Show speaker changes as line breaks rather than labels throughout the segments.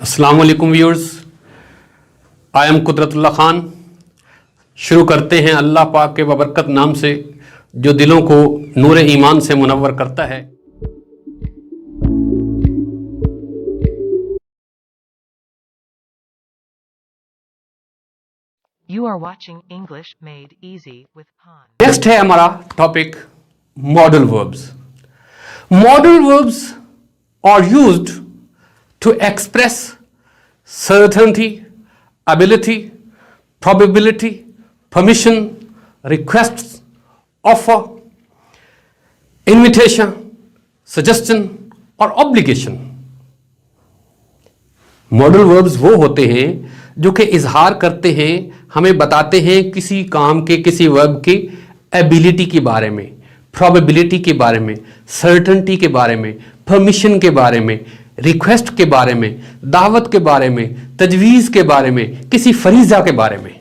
अस्सलाम वालेकुम viewers, I am Qudratullah Khan. शुरू करते हैं अल्लाह पाक के बबरकत नाम से जो दिलों को नूर ईमान से मुनव्वर करता है।
You are watching English Made Easy with Han.
Next है हमारा topic modal verbs. Modal verbs are used to express certainty, ability, probability, permission, requests, offer, invitation, suggestion और obligation। मॉडल वर्ब्स वो होते हैं जो कि इजहार करते हैं, हमें बताते हैं किसी काम के, किसी वर्ब की एबिलिटी के बारे में, प्रोबेबिलिटी के बारे में, सर्टेनिटी के बारे में, परमिशन के बारे में, रिक्वेस्ट के बारे में, दावत के बारे में, तजवीज़ के बारे में, किसी फरीजा के बारे में।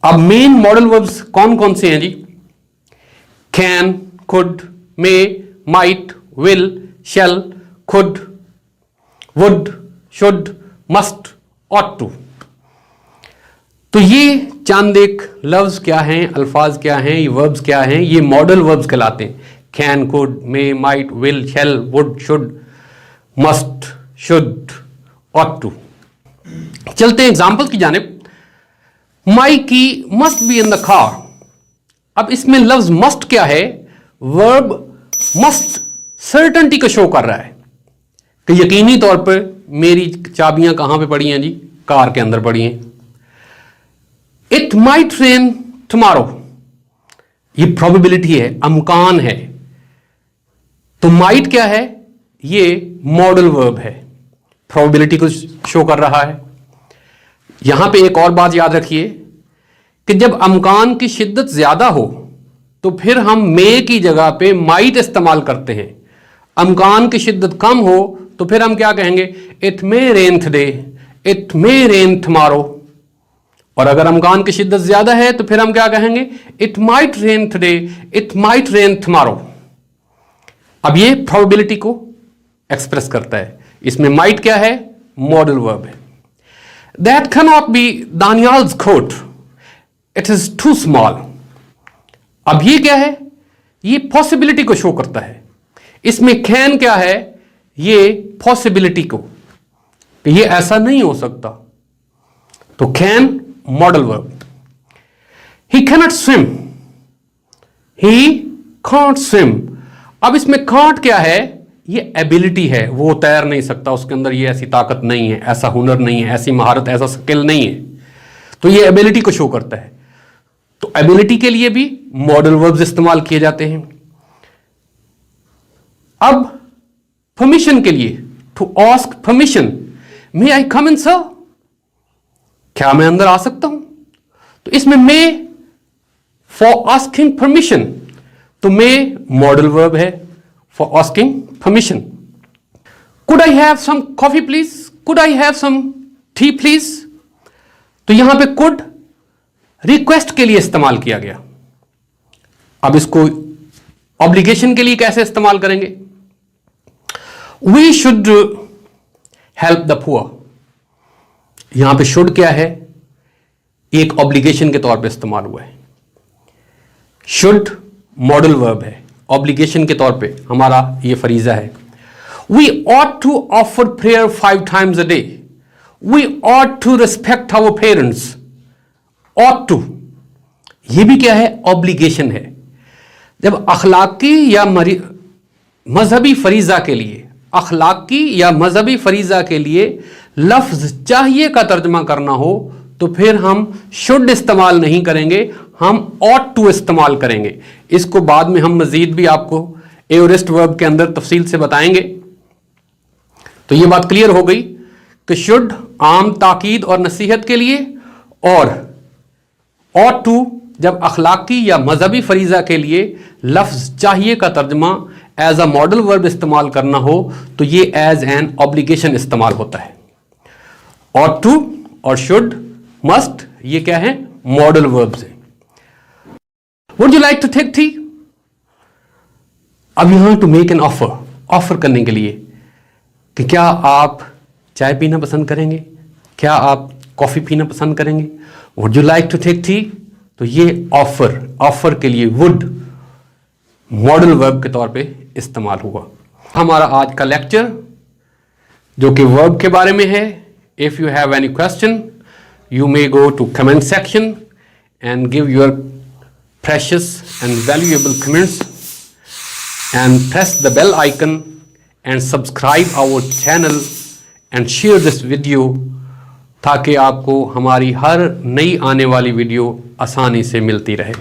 अब मेन मॉडल वर्ब्स कौन कौन से हैं जी? Can, could, may, might, will, shall, could, would, should, must, ought to. तो ये चंद एक लफ्ज क्या हैं, अल्फाज क्या हैं, ये वर्ब्स क्या हैं, ये मॉडल वर्ब्स कहलाते हैं। Can, could, may, might, will, shall, would, should, must, should, ought to. चलते हैं एग्जाम्पल की जानिब। My key must be in the car. अब इसमें लफ्ज मस्ट क्या है? वर्ब मस्ट सर्टेनिटी को शो कर रहा है कि यकीनी तौर पर मेरी चाबियां कहां पे पड़ी हैं जी? कार के अंदर पड़ी हैं। इट माइट रेन टुमारो, ये प्रोबेबिलिटी है, अमकान है। तो माइट क्या है? ये मॉडल वर्ब है, प्रोबेबिलिटी को शो कर रहा है। यहां पे एक और बात याद रखिए कि जब अमकान की शिद्दत ज्यादा हो तो फिर हम मे की जगह पे माइट इस्तेमाल करते हैं। अमकान की शिद्दत कम हो तो फिर हम क्या कहेंगे? It may rain today, it may rain tomorrow. और अगर अमकान की शिद्दत ज्यादा है तो फिर हम क्या कहेंगे? It might rain today, it might rain tomorrow. अब ये प्रोबेबिलिटी को एक्सप्रेस करता है। इसमें माइट क्या है? मॉडल वर्ब है। That can not be Daniel's coat, it is too small. अब ये क्या है? ये पॉसिबिलिटी को शो करता है। इसमें कैन क्या है? ये पॉसिबिलिटी को, कि ये ऐसा नहीं हो सकता। तो can modal verb. He cannot swim, he can't swim. अब इसमें कांट क्या है? ये एबिलिटी है, वो तैर नहीं सकता, उसके अंदर ये ऐसी ताकत नहीं है, ऐसा हुनर नहीं है, ऐसी महारत, ऐसा स्किल नहीं है। तो ये एबिलिटी को शो करता है। तो एबिलिटी के लिए भी मॉडल वर्ब्स इस्तेमाल किए जाते हैं। अब परमिशन के लिए, to ask permission, may I come in sir, क्या मैं अंदर आ सकता हूं? तो इसमें मे फॉर आस्किंग परमिशन, तो मे मॉडल वर्ब है for asking permission. Could I have some coffee please, could I have some tea please. तो यहां पे कुड रिक्वेस्ट के लिए इस्तेमाल किया गया। अब इसको ऑब्लिगेशन के लिए कैसे इस्तेमाल करेंगे? We should help the poor. यहां पे शुड क्या है? एक ऑब्लिगेशन के तौर पे इस्तेमाल हुआ है। शुड मॉडल वर्ब है, ऑब्लिगेशन के तौर पे हमारा ये फरीजा है। We ought to offer prayer 5 times a day, we ought to respect our parents. Ought to, ये भी क्या है? ऑब्लिगेशन है। जब अखलाकी या मजहबी फरीजा के लिए, अखलाकी या मजहबी फरीजा के लिए लफ्ज चाहिए का तर्जमा करना हो तो फिर हम शुड इस्तेमाल नहीं करेंगे, हम ऑट टू इस्तेमाल करेंगे। इसको बाद में हम मजीद भी आपको एओरिस्ट वर्ब के अंदर तफसील से बताएंगे। तो ये बात क्लियर हो गई कि शुड आम ताकीद और नसीहत के लिए, और ऑट टू जब अखलाकी या मजहबी फरीजा के लिए लफ्ज चाहिए का तर्जमा एज अ मॉडल वर्ब इस्तेमाल करना हो तो ये एज एन ऑब्लिगेशन इस्तेमाल होता है। ऑट टू और शुड, मस्ट, ये क्या है? मॉडल वर्ब्स हैं। Would you like to take tea? अब यहां to make an offer, offer करने के लिए कि क्या आप चाय पीना पसंद करेंगे, क्या आप कॉफ़ी पीना पसंद करेंगे, would you like to take tea. तो ये ऑफर के लिए वुड मॉडल वर्ब के तौर पे इस्तेमाल हुआ। हमारा आज का लेक्चर जो कि वर्ब के बारे में है। If you have any question you may go to comment section and give your precious and valuable comments and press the bell icon and subscribe our channel and share this video ताकि आपको हमारी हर नई आने वाली video आसानी से मिलती रहे।